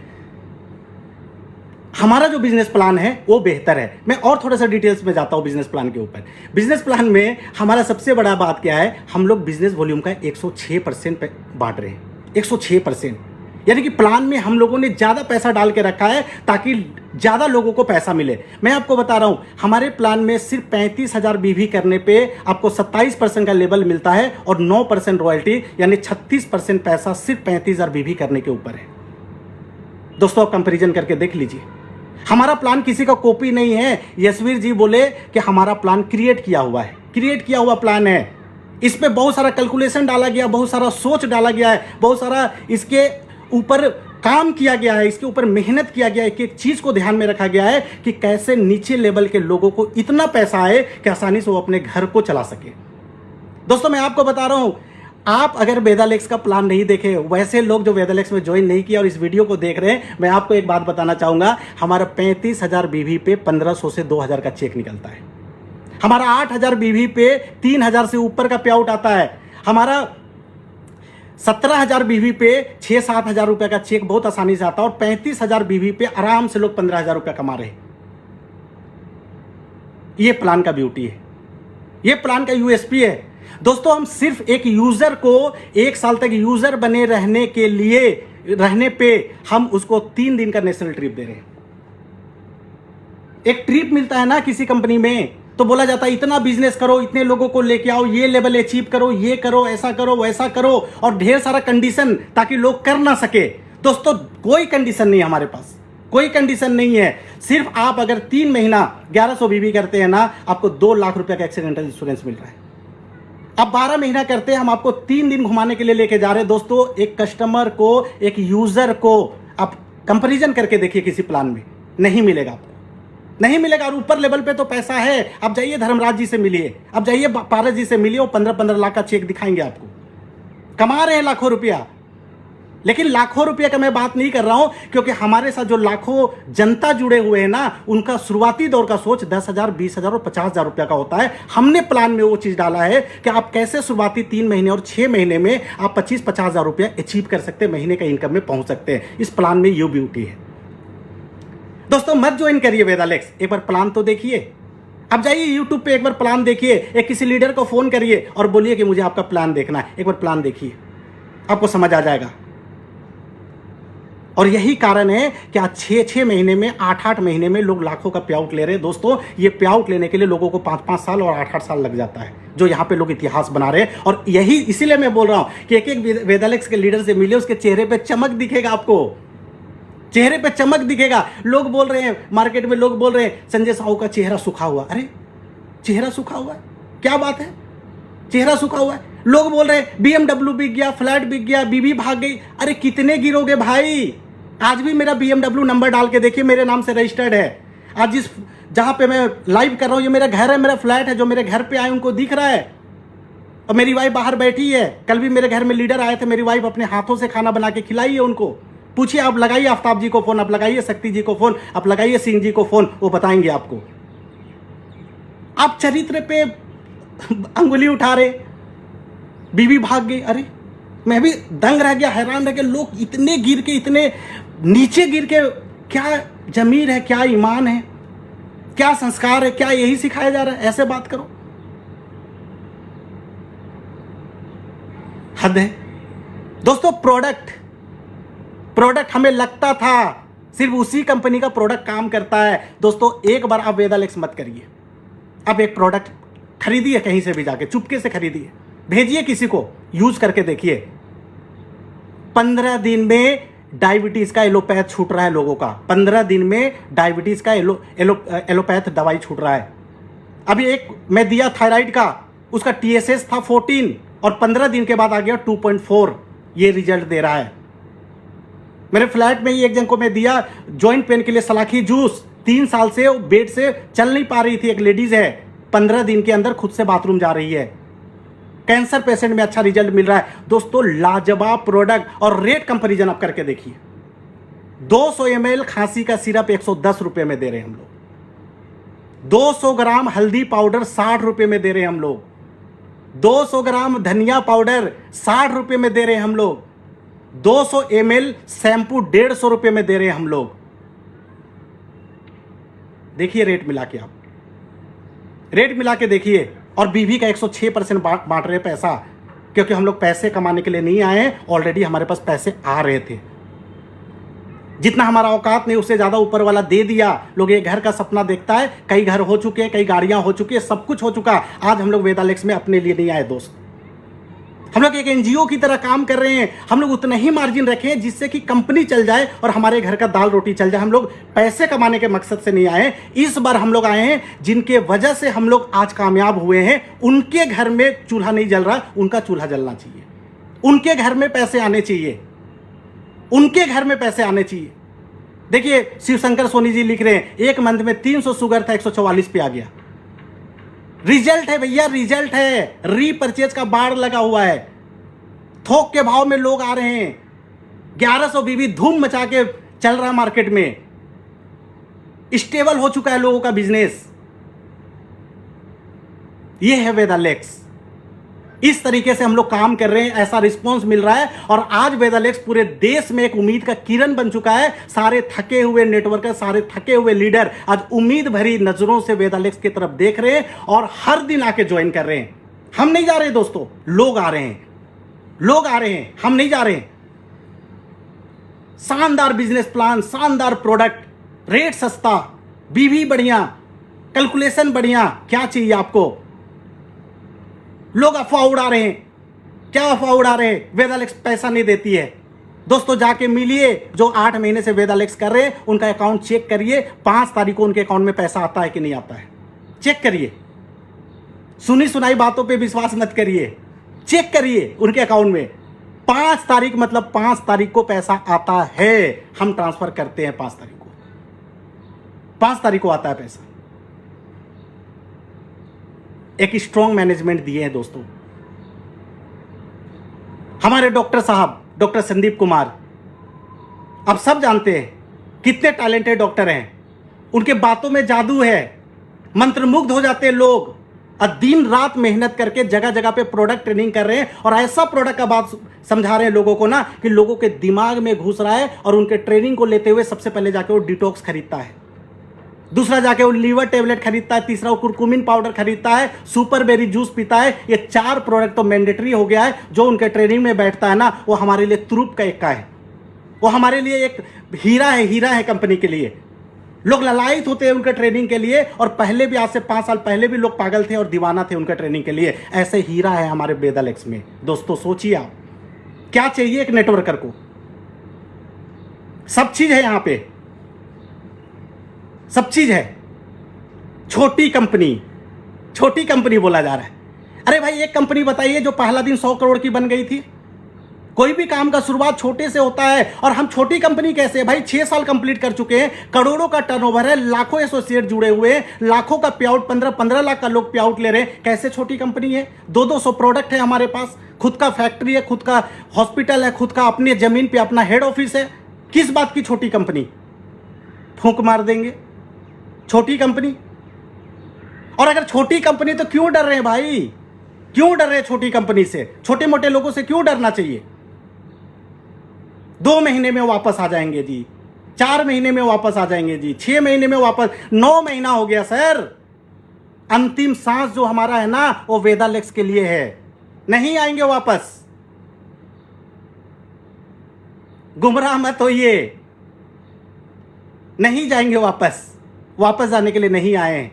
[SPEAKER 1] हमारा जो बिजनेस प्लान है वो बेहतर है। मैं और थोड़ा सा डिटेल्स में जाता हूं बिजनेस प्लान के ऊपर। बिजनेस प्लान में हमारा सबसे बड़ा बात क्या है, हम लोग बिजनेस वॉल्यूम का 106% बांट रहे हैं। 106%। यानी कि प्लान में हम लोगों ने ज़्यादा पैसा डाल के रखा है ताकि ज़्यादा लोगों को पैसा मिले। मैं आपको बता रहा हूं, हमारे प्लान में सिर्फ 35,000 बीवी करने पे आपको 27% का लेवल मिलता है और 9% रॉयल्टी, यानी 36% पैसा सिर्फ 35,000 बीवी करने के ऊपर है। दोस्तों, आप कंपेरिजन करके देख लीजिए। हमारा प्लान किसी का कॉपी नहीं है। यशवीर जी बोले कि हमारा प्लान क्रिएट किया हुआ है, क्रिएट किया हुआ प्लान है। इस पे बहुत सारा कैलकुलेशन डाला गया, बहुत सारा सोच डाला गया है, बहुत सारा इसके ऊपर काम किया गया है, इसके ऊपर मेहनत किया गया है। एक एक चीज को ध्यान में रखा गया है कि कैसे नीचे लेवल के लोगों को इतना पैसा आए कि आसानी से वो अपने घर को चला सके। दोस्तों, मैं आपको बता रहा हूं, आप अगर वेदालेक्स का प्लान नहीं देखे, वैसे लोग जो वेदालेक्स में ज्वाइन नहीं किया और इस वीडियो को देख रहे हैं, मैं आपको एक बात बताना चाहूंगा, हमारा 35,000 बीवी पे 1500 से 2000 का चेक निकलता है। हमारा 8,000 बीवी पे 3,000 से ऊपर का पे आउट आता है। हमारा 17,000 बीवी पे 6-7 हजार रुपए का चेक बहुत आसानी से आता है और 35,000 बीवी पे आराम से लोग 15,000 रुपए कमा रहे हैं। ये प्लान का ब्यूटी है, ये प्लान का यूएसपी है। दोस्तों, हम सिर्फ एक यूजर को 1 साल तक यूजर बने रहने पे हम उसको 3 दिन का नेशनल ट्रिप दे रहे हैं। एक ट्रिप मिलता है ना किसी कंपनी में, तो बोला जाता है इतना बिजनेस करो, इतने लोगों को लेके आओ, ये लेवल अचीव करो, ये करो, ऐसा करो, वैसा करो, और ढेर सारा कंडीशन ताकि लोग कर ना सके। दोस्तों, कोई कंडीशन नहीं है हमारे पास, कोई कंडीशन नहीं है। सिर्फ आप अगर 3 महीना 1100 बीवी करते हैं ना, आपको 2 लाख रुपए का एक्सीडेंटल इंश्योरेंस मिल रहा है। अब 12 महीना करते हैं, हम आपको 3 दिन घुमाने के लिए लेके जा रहे हैं। दोस्तों, एक कस्टमर को, एक यूजर को आप कंपैरिजन करके देखिए, किसी प्लान में नहीं मिलेगा, आपको नहीं मिलेगा। और ऊपर लेवल पे तो पैसा है। आप जाइए धर्मराज जी से मिलिए, आप जाइए पारस जी से मिलिए, वो 15-15 लाख का चेक दिखाएंगे आपको। कमा रहे हैं लाखों रुपया। लेकिन लाखों रुपये का मैं बात नहीं कर रहा हूं, क्योंकि हमारे साथ जो लाखों जनता जुड़े हुए हैं ना, उनका शुरुआती दौर का सोच 10,000, 20,000 और 50,000 रुपया का होता है। हमने प्लान में वो चीज डाला है कि आप कैसे शुरुआती 3 महीने और 6 महीने में आप 25-50,000 रुपया अचीव कर सकते हैं, महीने का इनकम में पहुंच सकते हैं। इस प्लान में ये ब्यूटी है। दोस्तों, मत ज्वाइन करिए वेदालेक्स, एक बार प्लान तो देखिए। आप जाइए यूट्यूब पे, एक बार प्लान देखिए, एक किसी लीडर को फोन करिए और बोलिए कि मुझे आपका प्लान देखना है। एक बार प्लान देखिए, आपको समझ आ जाएगा। और यही कारण है कि आज 6-6 महीने में, 8-8 महीने में लोग लाखों का पे आउट ले रहे हैं। दोस्तों, ये पे आउट लेने के लिए लोगों को 5-5 साल और 8-8 साल लग जाता है, जो यहाँ पे लोग इतिहास बना रहे हैं। और यही इसीलिए मैं बोल रहा हूं कि एक वेदालेक्स के लीडर से मिले, उसके चेहरे पे चमक दिखेगा, आपको चेहरे पे चमक दिखेगा। लोग बोल रहे हैं, मार्केट में लोग बोल रहे हैं, संजय साहू का चेहरा सूखा हुआ। अरे, चेहरा सूखा हुआ है, क्या बात है? चेहरा सूखा हुआ है। लोग बोल रहे हैं BMW बिक गया, फ्लैट बिक गया, बीवी भाग गई। अरे, कितने गिरोगे भाई? आज भी मेरा BMW नंबर डाल के देखिए, मेरे नाम से रजिस्टर्ड है। आज जहां पे मैं लाइव कर रहा हूं, ये मेरा घर है, मेरा फ्लैट है। जो मेरे घर पे आए उनको दिख रहा है। और मेरी वाइफ बाहर बैठी है। कल भी मेरे घर में लीडर आए थे, मेरी वाइफ अपने हाथों से खाना बना के खिलाई है उनको। पूछिए, आप लगाइए आफ्ताब जी को फोन, आप लगाइए शक्ति जी को फोन, आप लगाइए सिंह जी को फोन, वो बताएंगे आपको। आप चरित्र पे अंगुली उठा रहे, बीवी भाग गई। अरे, मैं भी दंग रह गया, हैरान रह गया। लोग इतने गिर के, इतने नीचे गिर के, क्या जमीर है, क्या ईमान है, क्या संस्कार है, क्या यही सिखाया जा रहा है? ऐसे बात करो, हद है। दोस्तों, प्रोडक्ट हमें लगता था सिर्फ उसी कंपनी का प्रोडक्ट काम करता है। दोस्तों, एक बार आप वेदालेक्स मत करिए। आप एक प्रोडक्ट खरीदिए, कहीं से भी जाके चुपके से खरीदिए, भेजिए किसी को, यूज करके देखिए। 15 दिन में डायबिटीज का एलोपैथ छूट रहा है लोगों का। 15 दिन में डायबिटीज का एलोपैथ दवाई छूट रहा है। अभी एक मैं दिया थायराइड का, उसका TSH था 14 और 15 दिन के बाद आ गया 2.4। ये रिजल्ट दे रहा है। मेरे फ्लैट में ही एक जन को मैं दिया जॉइंट पेन के लिए सलाखी जूस। 3 साल से बेड से चल नहीं पा रही थी, एक लेडीज है, 15 दिन के अंदर खुद से बाथरूम जा रही है। कैंसर पेशेंट में अच्छा रिजल्ट मिल रहा है। दोस्तों, लाजवाब प्रोडक्ट। और रेट कंपैरिजन आप करके देखिए। 200 ml खांसी का सिरप 110 रुपए में दे रहे हैं हम लोग। 200 ग्राम हल्दी पाउडर 60 रुपए में दे रहे हैं हम लोग। 200 ग्राम धनिया पाउडर 60 रुपए में दे रहे हैं हम लोग। 200 ml शैंपू 150 रुपए में दे रहे हैं हम लोग। देखिए रेट मिला के, आप रेट मिला के देखिए। और बीवी का 106% बांट रहे पैसा, क्योंकि हम लोग पैसे कमाने के लिए नहीं आए हैं, ऑलरेडी हमारे पास पैसे आ रहे थे। जितना हमारा औकात नहीं उससे ज़्यादा ऊपर वाला दे दिया। लोग ये घर का सपना देखता है, कई घर हो चुके हैं, कई गाड़ियां हो चुकी है, सब कुछ हो चुका। आज हम लोग वेदालेक्स में अपने लिए नहीं आए दोस्त, हम लोग एक एनजीओ की तरह काम कर रहे हैं। हम लोग उतना ही मार्जिन रखें जिससे कि कंपनी चल जाए और हमारे घर का दाल रोटी चल जाए। हम लोग पैसे कमाने के मकसद से नहीं आए। इस बार हम लोग आए हैं जिनके वजह से हम लोग आज कामयाब हुए हैं। उनके घर में चूल्हा नहीं जल रहा, उनका चूल्हा जलना चाहिए। उनके घर में पैसे आने चाहिए, उनके घर में पैसे आने चाहिए। देखिए शिवशंकर सोनी जी लिख रहे हैं, एक मंथ में 300 शुगर था 144 पे आ गया। रिजल्ट है भैया, रिजल्ट है। रीपरचेज का बाढ़ लगा हुआ है, थोक के भाव में लोग आ रहे हैं। 1100 बीबी धूम मचा के चल रहा है मार्केट में, स्टेबल हो चुका है लोगों का बिजनेस। ये है वेदालेक्स। इस तरीके से हम लोग काम कर रहे हैं, ऐसा रिस्पांस मिल रहा है और आज वेदालेक्स पूरे देश में एक उम्मीद का किरण बन चुका है। सारे थके हुए नेटवर्कर, सारे थके हुए लीडर आज उम्मीद भरी नजरों से वेदालेक्स की तरफ देख रहे हैं और हर दिन आके ज्वाइन कर रहे हैं। हम नहीं जा रहे दोस्तों, लोग आ रहे हैं, लोग आ रहे हैं, हम नहीं जा रहे हैं। शानदार बिजनेस प्लान, शानदार प्रोडक्ट, रेट सस्ता, बीवी बढ़िया, कैलकुलेशन बढ़िया, क्या चाहिए आपको? लोग अफवाह उड़ा रहे हैं। क्या अफवाह उड़ा रहे हैं? वेदालेक्स पैसा नहीं देती है। दोस्तों जाके मिलिए, जो 8 महीने से वेदालेक्स कर रहे हैं उनका अकाउंट चेक करिए। 5 तारीख को उनके अकाउंट में पैसा आता है कि नहीं आता है, चेक करिए। सुनी सुनाई बातों पे विश्वास मत करिए, चेक करिए उनके अकाउंट में। 5 तारीख मतलब 5 तारीख को पैसा आता है। हम ट्रांसफर करते हैं 5 तारीख को, 5 तारीख को आता है पैसा। एक स्ट्रॉन्ग मैनेजमेंट दिए हैं दोस्तों हमारे डॉक्टर साहब, डॉक्टर संदीप कुमार। आप सब जानते हैं कितने टैलेंटेड डॉक्टर हैं, उनके बातों में जादू है, मंत्रमुग्ध हो जाते हैं लोग। और दिन रात मेहनत करके जगह जगह पे प्रोडक्ट ट्रेनिंग कर रहे हैं और ऐसा प्रोडक्ट का बात समझा रहे हैं लोगों को ना कि लोगों के दिमाग में घुस रहा है। और उनके ट्रेनिंग को लेते हुए सबसे पहले जाके वो डिटॉक्स खरीदता है, दूसरा जाके वो लीवर टेबलेट खरीदता है, तीसरा वो कुरकुमिन पाउडर खरीदता है, सुपर बेरी जूस पीता है। ये 4 प्रोडक्ट तो मैंडेटरी हो गया है। जो उनके ट्रेनिंग में बैठता है ना, वो हमारे लिए तुरुप का एक्का है, वो हमारे लिए एक हीरा है, हीरा है कंपनी के लिए। लोग ललायित होते हैं उनके ट्रेनिंग के लिए। और पहले भी, आज से 5 साल पहले भी लोग पागल थे और दीवाना थे उनके ट्रेनिंग के लिए। ऐसे हीरा है हमारे वेदालेक्स में। दोस्तों सोचिए आप, क्या चाहिए एक नेटवर्कर को? सब चीज है यहां पे, सब चीज है। छोटी कंपनी, छोटी कंपनी बोला जा रहा है। अरे भाई एक कंपनी बताइए जो पहला दिन 100 करोड़ की बन गई थी। कोई भी काम का शुरुआत छोटे से होता है। और हम छोटी कंपनी कैसे है भाई? 6 साल कंप्लीट कर चुके हैं, करोड़ों का टर्नओवर है, लाखों एसोसिएट जुड़े हुए हैं, लाखों का पे आउट, 15-15 लाख का लोग पे आउट ले रहे हैं। कैसे छोटी कंपनी है? 200 प्रोडक्ट है हमारे पास, खुद का फैक्ट्री है, खुद का हॉस्पिटल है, खुद का अपनी जमीन पे अपना हेड ऑफिस है। किस बात की छोटी कंपनी? फूंक मार देंगे छोटी कंपनी। और अगर छोटी कंपनी तो क्यों डर रहे हैं भाई? क्यों डर रहे हैं छोटी कंपनी से? छोटे मोटे लोगों से क्यों डरना चाहिए? 2 महीने में वापस आ जाएंगे जी, 4 महीने में वापस आ जाएंगे जी, 6 महीने में वापस। 9 महीना हो गया सर। अंतिम सांस जो हमारा है ना, वो वेदालेक्स के लिए है। नहीं आएंगे वापस, गुमराह मत होइए। नहीं जाएंगे वापस, वापस जाने के लिए नहीं आए।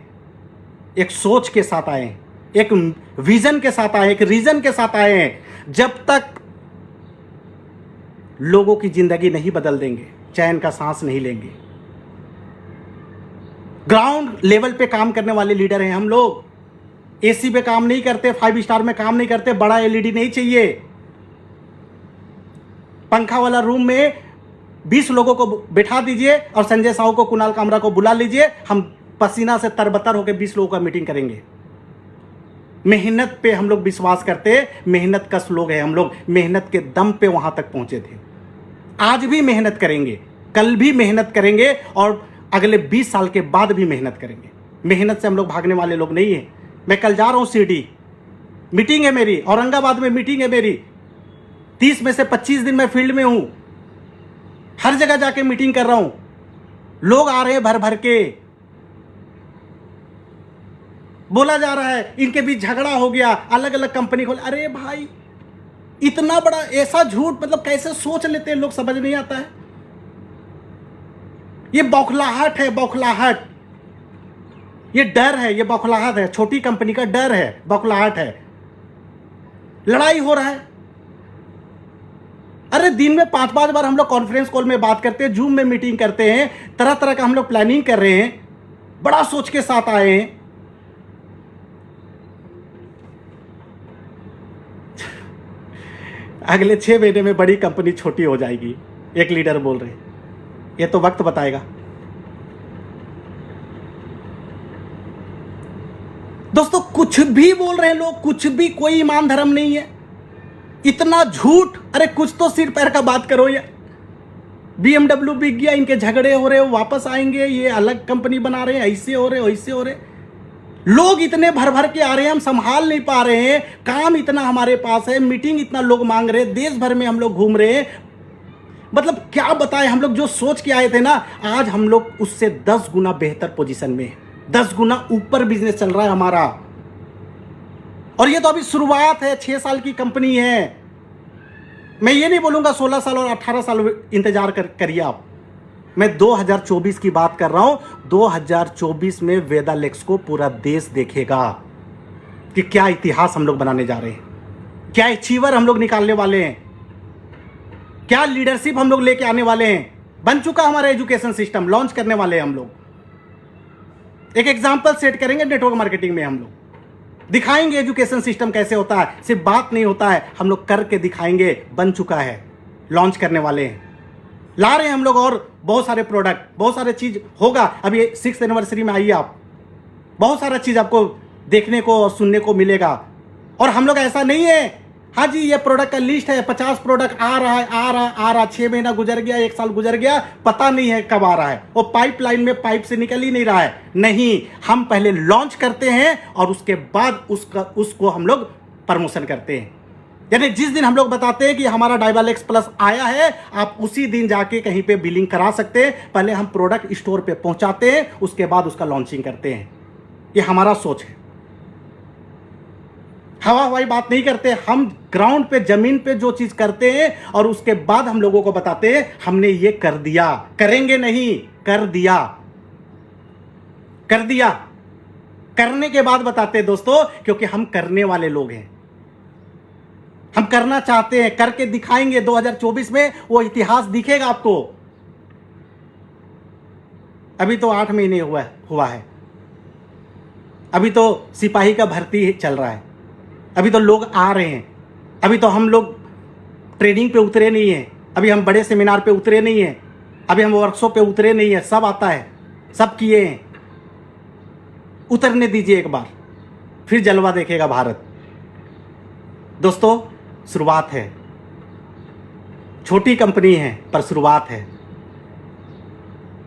[SPEAKER 1] एक सोच के साथ आए, एक विजन के साथ आए, एक रीजन के साथ आए हैं। जब तक लोगों की जिंदगी नहीं बदल देंगे, चैन का सांस नहीं लेंगे। ग्राउंड लेवल पे काम करने वाले लीडर हैं हम लोग। एसी पे काम नहीं करते, 5 स्टार में काम नहीं करते, बड़ा एलईडी नहीं चाहिए। पंखा वाला रूम में 20 लोगों को बैठा दीजिए और संजय साहू को, कुणाल कामरा को बुला लीजिए। हम पसीना से तरबतर होकर 20 लोगों का मीटिंग करेंगे। मेहनत पे हम लोग विश्वास करते हैं, मेहनत कश लोग हैं हम लोग। मेहनत के दम पे वहां तक पहुंचे थे। आज भी मेहनत करेंगे, कल भी मेहनत करेंगे और अगले 20 साल के बाद भी मेहनत करेंगे। मेहनत से हम लोग भागने वाले लोग नहीं है। मैं कल जा रहा हूं शिरडी, मीटिंग है मेरी, औरंगाबाद में मीटिंग है मेरी। 30 में से 25 दिन मैं फील्ड में हूं, हर जगह जाके मीटिंग कर रहा हूं। लोग आ रहे हैं भर भर के। बोला जा रहा है इनके बीच झगड़ा हो गया, अलग अलग कंपनी खोल। अरे भाई इतना बड़ा ऐसा झूठ, मतलब कैसे सोच लेते हैं लोग, समझ नहीं आता है। ये बौखलाहट है, बौखलाहट, ये डर है, ये बौखलाहट है, छोटी कंपनी का डर है, बौखलाहट है। लड़ाई हो रहा है। अरे दिन में 5-5 बार हम लोग कॉन्फ्रेंस कॉल में बात करते हैं, जूम में मीटिंग करते हैं, तरह तरह का हम लोग प्लानिंग कर रहे हैं, बड़ा सोच के साथ आए हैं। अगले 6 महीने में बड़ी कंपनी छोटी हो जाएगी, एक लीडर बोल रहे हैं। ये तो वक्त बताएगा। दोस्तों कुछ भी बोल रहे हैं लोग, कुछ भी, कोई ईमान धर्म नहीं है, इतना झूठ। अरे कुछ तो सिर पैर का बात करो यार। BMW बिक गया, इनके झगड़े हो रहे हो, वापस आएंगे, ये अलग कंपनी बना रहे हैं, ऐसे हो रहे, वैसे हो रहे। लोग इतने भर भर के आ रहे हैं, हम संभाल नहीं पा रहे हैं, काम इतना हमारे पास है, मीटिंग इतना लोग मांग रहे हैं, देश भर में हम लोग घूम रहे हैं। मतलब क्या बताएं, हम लोग जो सोच के आए थे ना, आज हम लोग उससे 10 गुना बेहतर पोजीशन में, 10 गुना ऊपर बिजनेस चल रहा है हमारा। और ये तो अभी शुरुआत है, 6 साल की कंपनी है। मैं ये नहीं बोलूंगा 16 साल और 18 साल इंतजार करिए आप। मैं 2024 की बात कर रहा हूं। 2024 में वेदालेक्स को पूरा देश देखेगा कि क्या इतिहास हम लोग बनाने जा रहे हैं, क्या अचीवर हम लोग निकालने वाले हैं, क्या लीडरशिप हम लोग लेके आने वाले हैं। बन चुका हमारा एजुकेशन सिस्टम, लॉन्च करने वाले हैं हम लोग। एक एग्जाम्पल सेट करेंगे नेटवर्क मार्केटिंग में, हम लोग दिखाएंगे एजुकेशन सिस्टम कैसे होता है। सिर्फ बात नहीं होता है, हम लोग करके दिखाएंगे। बन चुका है, लॉन्च करने वाले हैं, ला रहे हैं हम लोग, और बहुत सारे प्रोडक्ट, बहुत सारे चीज होगा। अभी 6th एनिवर्सरी में आइए आप, बहुत सारा चीज आपको देखने को और सुनने को मिलेगा। और हम लोग ऐसा नहीं है, हाँ जी ये प्रोडक्ट का लिस्ट है, 50 प्रोडक्ट आ रहा है, आ रहा 6 महीना गुजर गया, 1 साल गुजर गया, पता नहीं है कब आ रहा है, वो पाइपलाइन में पाइप से निकल ही नहीं रहा है। नहीं, हम पहले लॉन्च करते हैं और उसके बाद उसको हम लोग प्रमोशन करते हैं। यानी जिस दिन हम लोग बताते हैं कि हमारा डायवालेक्स प्लस आया है, आप उसी दिन जाके कहीं पे बिलिंग करा सकते हैं। पहले हम प्रोडक्ट स्टोर पे पहुंचाते हैं, उसके बाद उसका लॉन्चिंग करते हैं। ये हमारा सोच है, हवा हवाई बात नहीं करते। हम ग्राउंड पे, जमीन पे जो चीज करते हैं और उसके बाद हम लोगों को बताते हैं हमने ये कर दिया, करेंगे नहीं, कर दिया, कर दिया। करने के बाद बताते हैं दोस्तों, क्योंकि हम करने वाले लोग हैं, हम करना चाहते हैं, करके दिखाएंगे। 2024 में वो इतिहास दिखेगा आपको। अभी तो 8 महीने हुआ है, अभी तो सिपाही का भर्ती चल रहा है, अभी तो लोग आ रहे हैं, अभी तो हम लोग ट्रेनिंग पे उतरे नहीं हैं, अभी हम बड़े सेमिनार पे उतरे नहीं हैं, अभी हम वर्कशॉप पे उतरे नहीं हैं। सब आता है, सब किए हैं। उतरने दीजिए एक बार, फिर जलवा देखेगा भारत। दोस्तों शुरुआत है, छोटी कंपनी है पर शुरुआत है।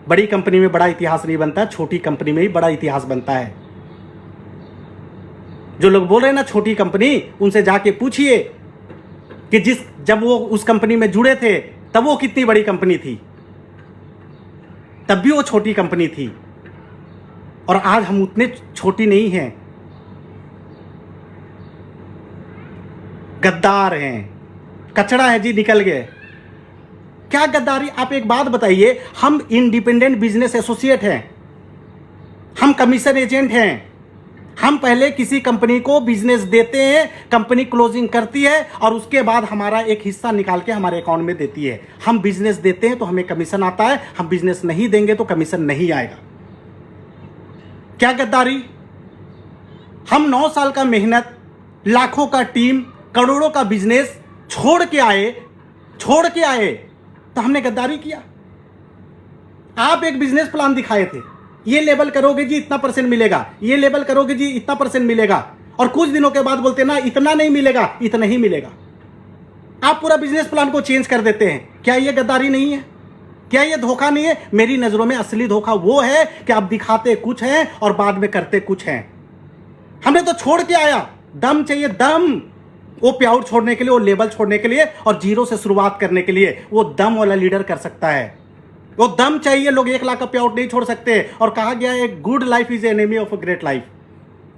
[SPEAKER 1] बड़ी कंपनी में बड़ा इतिहास नहीं बनता, छोटी कंपनी में ही बड़ा इतिहास बनता है। जो लोग बोल रहे हैं ना छोटी कंपनी, उनसे जाके पूछिए कि जब वो उस कंपनी में जुड़े थे तब वो कितनी बड़ी कंपनी थी, तब भी वो छोटी कंपनी थी। और आज हम उतने छोटी नहीं हैं, गद्दार हैं, कचड़ा है जी, निकल गए। क्या गद्दारी? आप एक बात बताइए, हम इंडिपेंडेंट बिजनेस एसोसिएट हैं, हम कमीशन एजेंट हैं। हम पहले किसी कंपनी को बिजनेस देते हैं, कंपनी क्लोजिंग करती है और उसके बाद हमारा एक हिस्सा निकाल के हमारे अकाउंट में देती है। हम बिजनेस देते हैं तो हमें कमीशन आता है, हम बिजनेस नहीं देंगे तो कमीशन नहीं आएगा। क्या गद्दारी? हम 9 साल का मेहनत, लाखों का टीम, करोड़ों का बिजनेस छोड़ के आए तो हमने गद्दारी किया। आप एक बिजनेस प्लान दिखाए थे, ये लेवल करोगे जी इतना % मिलेगा, ये लेवल करोगे जी इतना % मिलेगा, और कुछ दिनों के बाद बोलते ना इतना नहीं मिलेगा, इतना ही मिलेगा। आप पूरा बिजनेस प्लान को चेंज कर देते हैं। क्या ये गद्दारी नहीं है? क्या ये धोखा नहीं है? मेरी नजरों में असली धोखा वो है कि आप दिखाते कुछ हैं और बाद में करते कुछ हैं। हमने तो छोड़ के आया, दम चाहिए, दम। वो पे आउट छोड़ने के लिए, वो लेवल छोड़ने के लिए और जीरो से शुरुआत करने के लिए वो दम वाला लीडर कर सकता है। वो दम चाहिए। लोग 1 लाख का पे आउट नहीं छोड़ सकते। और कहा गया है good life is enemy of a great life.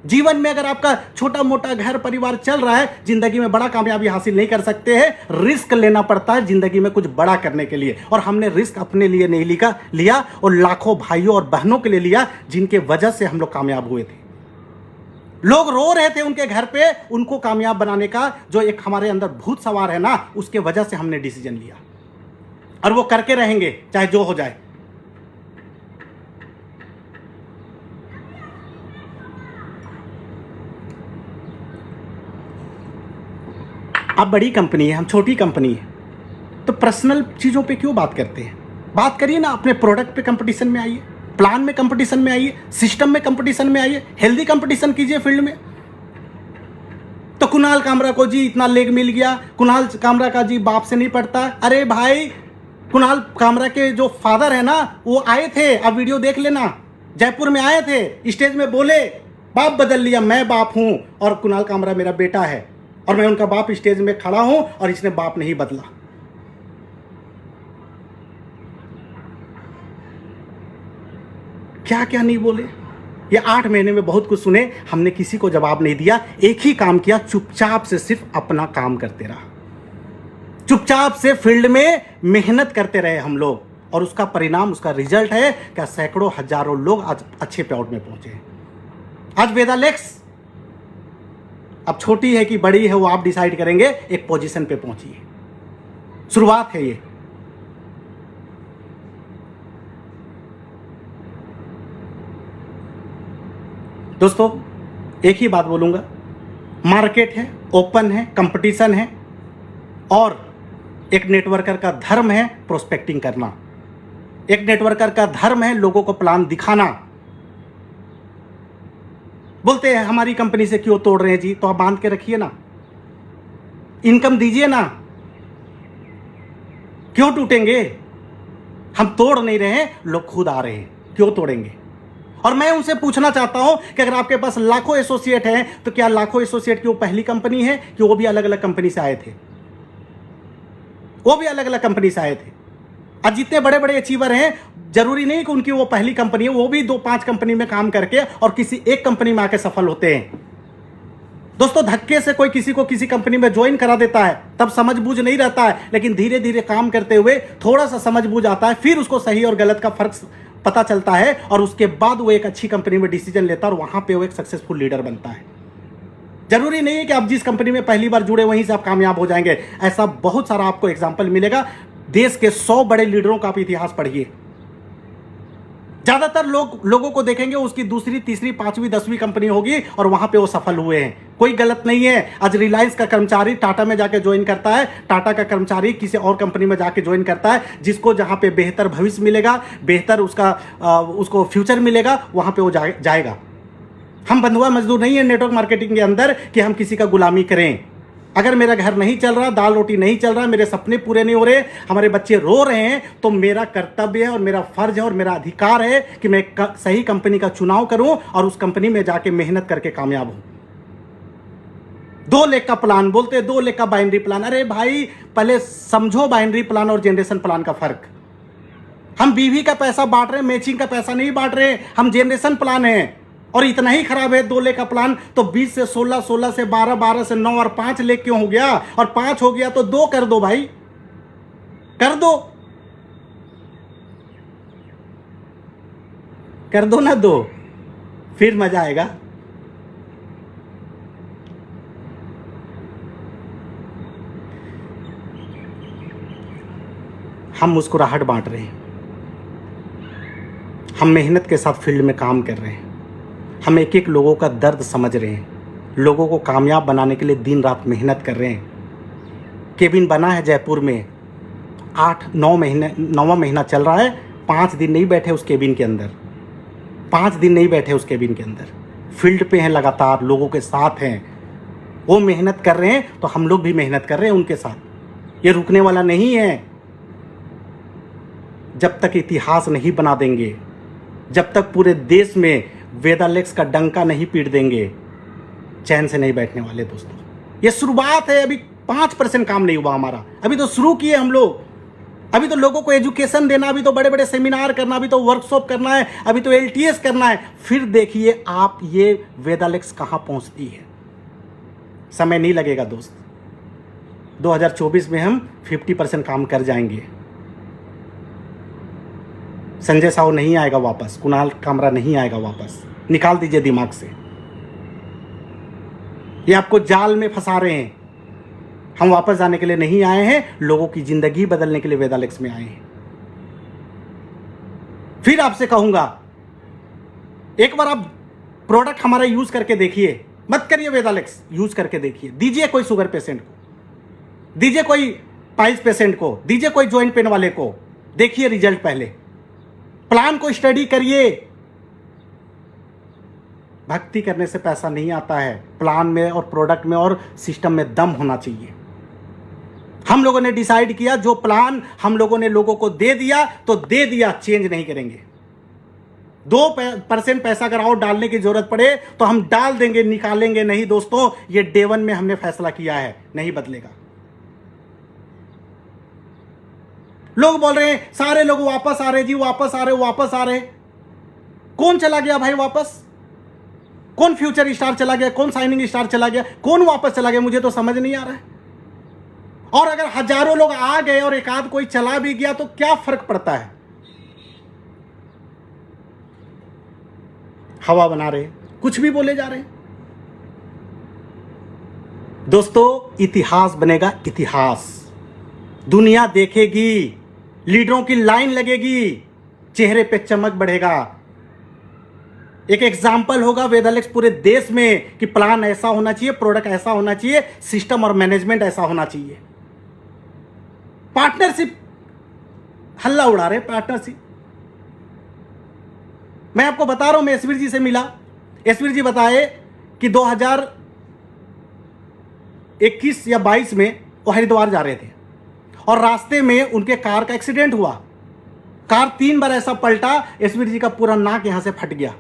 [SPEAKER 1] जीवन में अगर आपका छोटा मोटा घर परिवार चल रहा है, जिंदगी में बड़ा कामयाबी हासिल नहीं कर सकते हैं। रिस्क लेना पड़ता है जिंदगी में कुछ बड़ा करने के लिए, और हमने रिस्क अपने लिए नहीं लिया और लाखों भाइयों और बहनों के लिए लिया, जिनके वजह से हम लोग कामयाब हुए थे। लोग रो रहे थे उनके घर पे, उनको कामयाब बनाने का जो एक हमारे अंदर भूत सवार है ना, उसके वजह से हमने डिसीजन लिया, और वो करके रहेंगे चाहे जो हो जाए। अब बड़ी कंपनी है, हम छोटी कंपनी है, तो पर्सनल चीज़ों पे क्यों बात करते हैं? बात करिए ना, अपने प्रोडक्ट पे कंपटीशन में आइए, प्लान में कंपटीशन में आइए, सिस्टम में कंपटीशन में आइए, हेल्दी कंपटीशन कीजिए फील्ड में। तो कुणाल कामरा को जी इतना लेग मिल गया, कुणाल कामरा का जी बाप से नहीं पड़ता। अरे भाई, कुणाल कामरा के जो फादर है ना, वो आए थे, आप वीडियो देख लेना, जयपुर में आए थे, स्टेज में बोले बाप बदल लिया, मैं बाप हूं और कुणाल कामरा मेरा बेटा है और मैं उनका बाप, स्टेज में खड़ा हूं और इसने बाप नहीं बदला। क्या क्या नहीं बोले। ये 8 महीने में बहुत कुछ सुने, हमने किसी को जवाब नहीं दिया, एक ही काम किया, चुपचाप से सिर्फ अपना काम करते रहा, चुपचाप से फील्ड में मेहनत करते रहे हम लोग, और उसका परिणाम, उसका रिजल्ट है क्या सैकड़ों हजारों लोग आज अच्छे पेआउट में पहुंचे। आज वेदालेक्स अब छोटी है कि बड़ी है वो आप डिसाइड करेंगे, एक पोजीशन पे पहुंची है, शुरुआत है ये। दोस्तों एक ही बात बोलूंगा, मार्केट है, ओपन है, कंपटीशन है, और एक नेटवर्कर का धर्म है प्रोस्पेक्टिंग करना, एक नेटवर्कर का धर्म है लोगों को प्लान दिखाना। बोलते हैं हमारी कंपनी से क्यों तोड़ रहे हैं जी, तो आप बांध के रखिए ना, इनकम दीजिए ना, क्यों टूटेंगे? हम तोड़ नहीं रहे हैं, लोग खुद आ रहे हैं, क्यों तोड़ेंगे? और मैं उनसे पूछना चाहता हूं कि अगर आपके पास लाखों एसोसिएट हैं, तो क्या लाखों एसोसिएट की वो पहली कंपनी है कि वो भी अलग अलग कंपनी से आए थे? वो भी अलग अलग कंपनी से आए थे। आज जितने बड़े बड़े अचीवर हैं, जरूरी नहीं कि उनकी वो पहली कंपनी है, वो भी 2-5 कंपनी में काम करके और किसी एक कंपनी में आके सफल होते हैं। दोस्तों धक्के से कोई किसी को किसी कंपनी में ज्वाइन करा देता है, तब समझ बूझ नहीं रहता है, लेकिन धीरे धीरे काम करते हुए थोड़ा सा समझ बूझ आता है, फिर उसको सही और गलत का फर्क पता चलता है, और उसके बाद वो एक अच्छी कंपनी में डिसीजन लेता है और वहां पे वो एक सक्सेसफुल लीडर बनता है। जरूरी नहीं है कि आप जिस कंपनी में पहली बार जुड़े वहीं से आप कामयाब हो जाएंगे, ऐसा बहुत सारा आपको एग्जाम्पल मिलेगा। देश के 100 बड़े लीडरों का आप इतिहास पढ़िए, ज्यादातर लोगों को देखेंगे उसकी दूसरी, तीसरी, 5वीं, 10वीं कंपनी होगी और वहां पे वो सफल हुए हैं। कोई गलत नहीं है। आज रिलायंस का कर्मचारी टाटा में जाके ज्वाइन करता है, टाटा का कर्मचारी किसी और कंपनी में जाके ज्वाइन करता है, जिसको जहां पे बेहतर भविष्य मिलेगा, बेहतर उसको फ्यूचर मिलेगा, वहां पे वो जाएगा। हम बंधुआ मजदूर नहीं है नेटवर्क मार्केटिंग के अंदर कि हम किसी का गुलामी करें। अगर मेरा घर नहीं चल रहा, दाल रोटी नहीं चल रहा, मेरे सपने पूरे नहीं हो रहे, हमारे बच्चे रो रहे हैं, तो मेरा कर्तव्य है और मेरा फर्ज है और मेरा अधिकार है कि मैं सही कंपनी का चुनाव करूं और उस कंपनी में जाके मेहनत करके कामयाब हूं। 2 लेग का प्लान बोलते, 2 लेग का बाइनरी प्लान। अरे भाई पहले समझो बाइनरी प्लान और जनरेशन प्लान का फर्क। हम बीवी का पैसा बांट रहे हैं, मैचिंग का पैसा नहीं बांट रहे, हम जनरेशन प्लान है। और इतना ही खराब है 2 लेग का प्लान, तो 20 से 16, 16 से 12, 12 से 9 और 5 लेग क्यों हो गया? और 5 हो गया तो 2 कर दो भाई, कर दो ना 2, फिर मजा आएगा। हम मुस्कुराहट बांट रहे हैं, हम मेहनत के साथ फील्ड में काम कर रहे हैं, हम एक एक लोगों का दर्द समझ रहे हैं, लोगों को कामयाब बनाने के लिए दिन रात मेहनत कर रहे हैं। केबिन बना है जयपुर में, 9वां महीना चल रहा है, 5 दिन नहीं बैठे उस केबिन के अंदर, 5 दिन नहीं बैठे उस केबिन के अंदर, फील्ड पे हैं, लगातार लोगों के साथ हैं। वो मेहनत कर रहे हैं तो हम लोग भी मेहनत कर रहे हैं उनके साथ। ये रुकने वाला नहीं है। जब तक इतिहास नहीं बना देंगे, जब तक पूरे देश में वेदालेक्स का डंका नहीं पीट देंगे, चैन से नहीं बैठने वाले। दोस्तों ये शुरुआत है, अभी 5% काम नहीं हुआ हमारा, अभी तो शुरू किए हम लोग। अभी तो लोगों को एजुकेशन देना, अभी तो बड़े बड़े सेमिनार करना, अभी तो वर्कशॉप करना है, अभी तो LTS करना है। फिर देखिए आप ये वेदालेक्स कहां पहुंचती है। समय नहीं लगेगा दोस्त, 2024 में हम 50% काम कर जाएंगे। संजय साहू नहीं आएगा वापस, कुणाल कामरा नहीं आएगा वापस, निकाल दीजिए दिमाग से। ये आपको जाल में फंसा रहे हैं। हम वापस जाने के लिए नहीं आए हैं, लोगों की जिंदगी बदलने के लिए वेदालेक्स में आए हैं। फिर आपसे कहूंगा, एक बार आप प्रोडक्ट हमारा यूज करके देखिए, मत करिए वेदालेक्स, यूज करके देखिए। दीजिए कोई शुगर पेशेंट को, दीजिए कोई पाइल्स पेशेंट को, दीजिए कोई जॉइंट पेन वाले को, देखिए रिजल्ट पहले। प्लान को स्टडी करिए। भक्ति करने से पैसा नहीं आता है, प्लान में और प्रोडक्ट में और सिस्टम में दम होना चाहिए। हम लोगों ने डिसाइड किया, जो प्लान हम लोगों ने लोगों को दे दिया तो दे दिया, चेंज नहीं करेंगे। 2% पैसा अगर और डालने की जरूरत पड़े तो हम डाल देंगे, निकालेंगे नहीं दोस्तों। ये डे 1 में हमने फैसला किया है, नहीं बदलेगा। लोग बोल रहे हैं सारे लोग वापस आ रहे जी, वापस आ रहे, वापस आ रहे। कौन चला गया भाई वापस? कौन फ्यूचर स्टार चला गया? कौन शाइनिंग स्टार चला गया? कौन वापस चला गया? मुझे तो समझ नहीं आ रहा है। और अगर हजारों लोग आ गए और एक आध कोई चला भी गया तो क्या फर्क पड़ता है? हवा बना रहे, कुछ भी बोले जा रहे हैं। दोस्तों इतिहास बनेगा, इतिहास दुनिया देखेगी, लीडरों की लाइन लगेगी, चेहरे पे चमक बढ़ेगा। एक एग्जाम्पल होगा वेदालेक्स पूरे देश में कि प्लान ऐसा होना चाहिए, प्रोडक्ट ऐसा होना चाहिए, सिस्टम और मैनेजमेंट ऐसा होना चाहिए। पार्टनरशिप हल्ला उड़ा रहे, पार्टनरशिप। मैं आपको बता रहा हूं, मैं एसवीर जी से मिला, एसवीर जी बताए कि 2021 या 22 में वो हरिद्वार जा रहे थे और रास्ते में उनके कार का एक्सीडेंट हुआ। कार 3 बार ऐसा पलटा, एसवीर जी का पूरा नाक यहां से फट गया।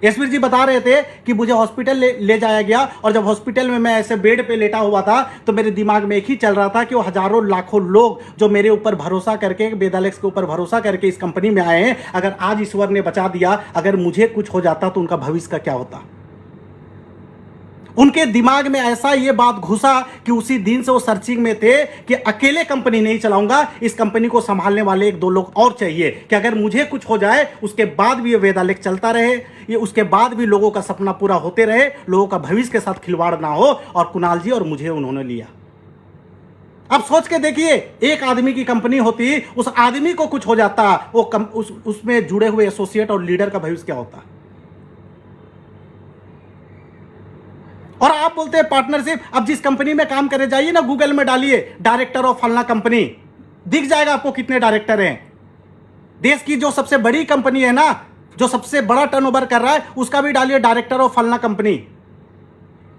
[SPEAKER 1] एसवीर जी बता रहे थे कि मुझे हॉस्पिटल ले जाया गया और जब हॉस्पिटल में मैं ऐसे बेड पे लेटा हुआ था तो मेरे दिमाग में एक ही चल रहा था कि वो हजारों लाखों लोग जो मेरे ऊपर भरोसा करके, वेदालेक्स के ऊपर भरोसा करके इस कंपनी में आए हैं, अगर आज ईश्वर ने बचा दिया, अगर मुझे कुछ हो जाता तो उनका भविष्य का क्या होता। उनके दिमाग में ऐसा ये बात घुसा कि उसी दिन से वो सर्चिंग में थे कि अकेले कंपनी नहीं चलाऊंगा, इस कंपनी को संभालने वाले 1-2 लोग और चाहिए कि अगर मुझे कुछ हो जाए उसके बाद भी ये वेदालेक्स चलता रहे, ये उसके बाद भी लोगों का सपना पूरा होते रहे, लोगों का भविष्य के साथ खिलवाड़ ना हो। और कुणाल जी और मुझे उन्होंने लिया। अब सोच के देखिए, एक आदमी की कंपनी होती, उस आदमी को कुछ हो जाता, वो उसमें जुड़े हुए एसोसिएट और लीडर का भविष्य क्या होता। और आप बोलते हैं पार्टनरशिप। अब जिस कंपनी में काम करे जाइए ना, गूगल में डालिए डायरेक्टर ऑफ फलना कंपनी, दिख जाएगा आपको कितने डायरेक्टर हैं। देश की जो सबसे बड़ी कंपनी है ना, जो सबसे बड़ा टर्नओवर कर रहा है, उसका भी डालिए डायरेक्टर ऑफ फलना कंपनी,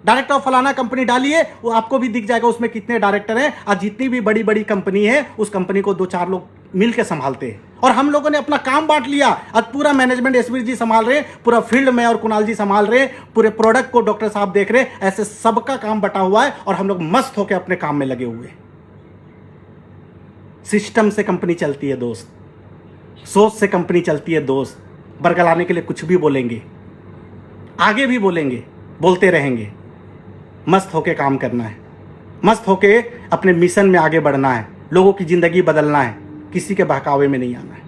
[SPEAKER 1] डायरेक्टर ऑफ फलाना कंपनी डालिए, वो आपको भी दिख जाएगा उसमें कितने डायरेक्टर हैं। और जितनी भी बड़ी बड़ी कंपनी है, उस कंपनी को 2-4 लोग मिलकर संभालते हैं। और हम लोगों ने अपना काम बांट लिया। आज पूरा मैनेजमेंट एसवीर जी संभाल रहे हैं, पूरा फील्ड में और कुणाल जी संभाल रहे हैं, पूरे प्रोडक्ट को डॉक्टर साहब देख रहे हैं। ऐसे सबका काम बटा हुआ है और हम लोग मस्त होकर अपने काम में लगे हुए। सिस्टम से कंपनी चलती है दोस्त, सोच से कंपनी चलती है दोस्त। बरगलाने के लिए कुछ भी बोलेंगे, आगे भी बोलेंगे, बोलते रहेंगे। मस्त होके काम करना है, मस्त होके अपने मिशन में आगे बढ़ना है, लोगों की जिंदगी बदलना है, किसी के बहकावे में नहीं आना है।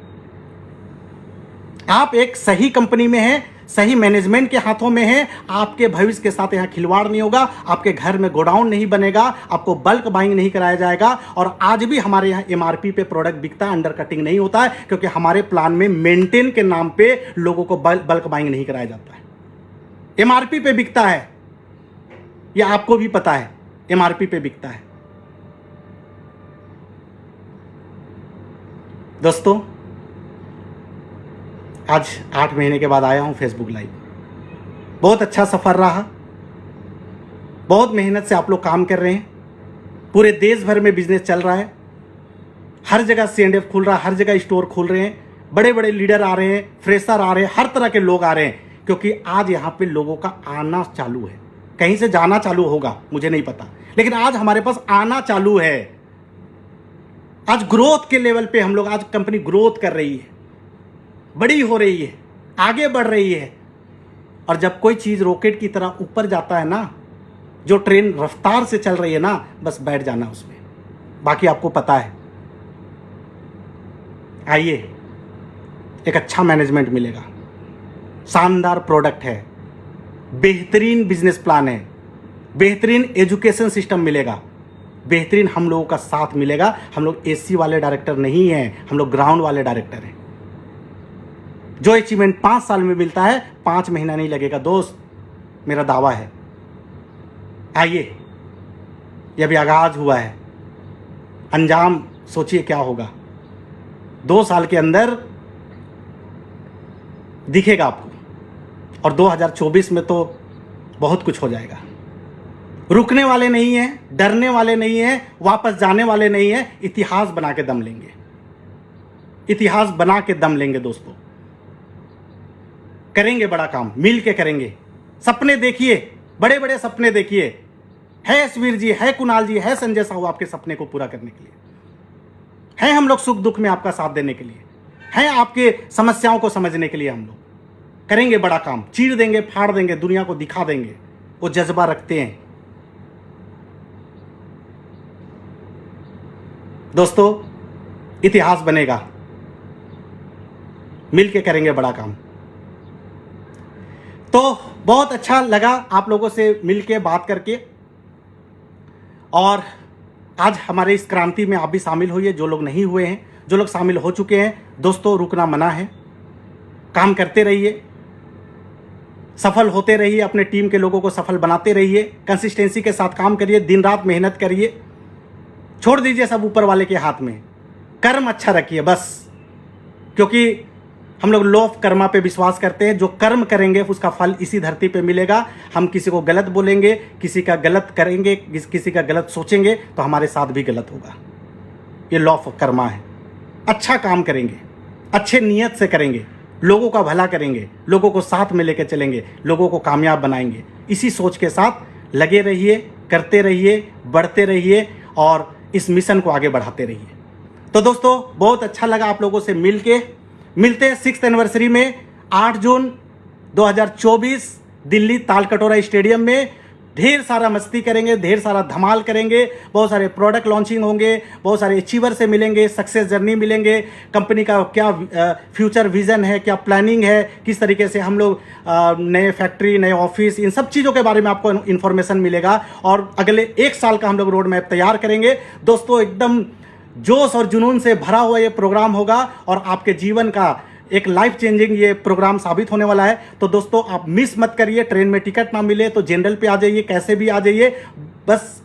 [SPEAKER 1] आप एक सही कंपनी में हैं, सही मैनेजमेंट के हाथों में हैं, आपके भविष्य के साथ यहां खिलवाड़ नहीं होगा, आपके घर में गोडाउन नहीं बनेगा, आपको बल्क बाइंग नहीं कराया जाएगा। और आज भी हमारे यहां एमआरपी पे प्रोडक्ट बिकता है, अंडर कटिंग नहीं होता है, क्योंकि हमारे प्लान में मेंटेन के नाम पे लोगों को बल्क बाइंग नहीं कराया जाता है। एमआरपी पे बिकता है, यह आपको भी पता है, एमआरपी पे बिकता है। दोस्तों आज 8 महीने के बाद आया हूं फेसबुक लाइव। बहुत अच्छा सफर रहा, बहुत मेहनत से आप लोग काम कर रहे हैं, पूरे देश भर में बिजनेस चल रहा है, हर जगह C&F खुल रहा है, हर जगह स्टोर खुल रहे हैं, बड़े बड़े लीडर आ रहे हैं, फ्रेशर आ रहे हैं, हर तरह के लोग आ रहे हैं, क्योंकि आज यहां पे लोगों का आना चालू है। कहीं से जाना चालू होगा मुझे नहीं पता, लेकिन आज हमारे पास आना चालू है। आज ग्रोथ के लेवल पे हम लोग, आज कंपनी ग्रोथ कर रही है, बड़ी हो रही है, आगे बढ़ रही है। और जब कोई चीज़ रॉकेट की तरह ऊपर जाता है ना, जो ट्रेन रफ्तार से चल रही है ना, बस बैठ जाना उसमें, बाकी आपको पता है। आइए, एक अच्छा मैनेजमेंट मिलेगा, शानदार प्रोडक्ट है, बेहतरीन बिजनेस प्लान है, बेहतरीन एजुकेशन सिस्टम मिलेगा, बेहतरीन हम लोगों का साथ मिलेगा। हम लोग एसी वाले डायरेक्टर नहीं हैं, हम लोग ग्राउंड वाले डायरेक्टर हैं। जो अचीवमेंट 5 साल में मिलता है, 5 महीना नहीं लगेगा दोस्त, मेरा दावा है। आइए, ये अभी आगाज हुआ है, अंजाम सोचिए क्या होगा। 2 साल के अंदर दिखेगा आपको, और 2024 में तो बहुत कुछ हो जाएगा। रुकने वाले नहीं हैं, डरने वाले नहीं हैं, वापस जाने वाले नहीं हैं, इतिहास बना के दम लेंगे, इतिहास बना के दम लेंगे दोस्तों। करेंगे बड़ा काम, मिल के करेंगे। सपने देखिए, बड़े बड़े सपने देखिए। है एसवीर जी, है कुणाल जी, है संजय साहू आपके सपने को पूरा करने के लिए, हैं हम लोग सुख दुख में आपका साथ देने के लिए, हैं आपके समस्याओं को समझने के लिए। हम लोग करेंगे बड़ा काम, चीर देंगे, फाड़ देंगे, दुनिया को दिखा देंगे। वो जज्बा रखते हैं दोस्तों, इतिहास बनेगा, मिलके करेंगे बड़ा काम। तो बहुत अच्छा लगा आप लोगों से मिलके बात करके, और आज हमारे इस क्रांति में आप भी शामिल होइए, जो लोग नहीं हुए हैं। जो लोग शामिल हो चुके हैं दोस्तों, रुकना मना है, काम करते रहिए, सफल होते रहिए, अपने टीम के लोगों को सफल बनाते रहिए, कंसिस्टेंसी के साथ काम करिए, दिन रात मेहनत करिए, छोड़ दीजिए सब ऊपर वाले के हाथ में, कर्म अच्छा रखिए बस। क्योंकि हम लोग लॉ ऑफ कर्मा पे विश्वास करते हैं, जो कर्म करेंगे उसका फल इसी धरती पे मिलेगा। हम किसी को गलत बोलेंगे, किसी का गलत करेंगे, किसी का गलत सोचेंगे तो हमारे साथ भी गलत होगा। ये लॉ ऑफ कर्मा है। अच्छा काम करेंगे, अच्छे नियत से करेंगे, लोगों का भला करेंगे, लोगों को साथ में लेकर चलेंगे, लोगों को कामयाब बनाएंगे। इसी सोच के साथ लगे रहिए, करते रहिए, बढ़ते रहिए और इस मिशन को आगे बढ़ाते रहिए। तो दोस्तों, बहुत अच्छा लगा आप लोगों से मिलके। मिलते हैं 6th एनिवर्सरी में 8 जून 2024 दिल्ली तालकटोरा स्टेडियम में। ढेर सारा मस्ती करेंगे, ढेर सारा धमाल करेंगे, बहुत सारे प्रोडक्ट लॉन्चिंग होंगे, बहुत सारे अचीवर से मिलेंगे, सक्सेस जर्नी मिलेंगे, कंपनी का क्या फ्यूचर विजन है, क्या प्लानिंग है, किस तरीके से हम लोग नए फैक्ट्री, नए ऑफिस, इन सब चीज़ों के बारे में आपको इन्फॉर्मेशन मिलेगा। और अगले 1 साल का हम लोग रोड मैप तैयार करेंगे दोस्तों। एकदम जोश और जुनून से भरा हुआ ये प्रोग्राम होगा और आपके जीवन का एक लाइफ चेंजिंग ये प्रोग्राम साबित होने वाला है। तो दोस्तों, आप मिस मत करिए। ट्रेन में टिकट ना मिले तो जनरल पे आ जाइए, कैसे भी आ जाइए, बस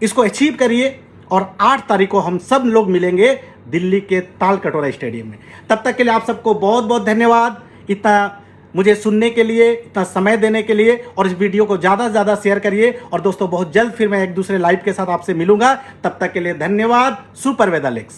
[SPEAKER 1] इसको अचीव करिए। और 8 तारीख को हम सब लोग मिलेंगे दिल्ली के तालकटोरा स्टेडियम में। तब तक के लिए आप सबको बहुत बहुत धन्यवाद, इतना मुझे सुनने के लिए, इतना समय देने के लिए। और इस वीडियो को ज़्यादा से ज़्यादा शेयर करिए। और दोस्तों, बहुत जल्द फिर मैं एक दूसरे लाइव के साथ आपसे मिलूंगा। तब तक के लिए धन्यवाद। सुपर वेदालेक्स।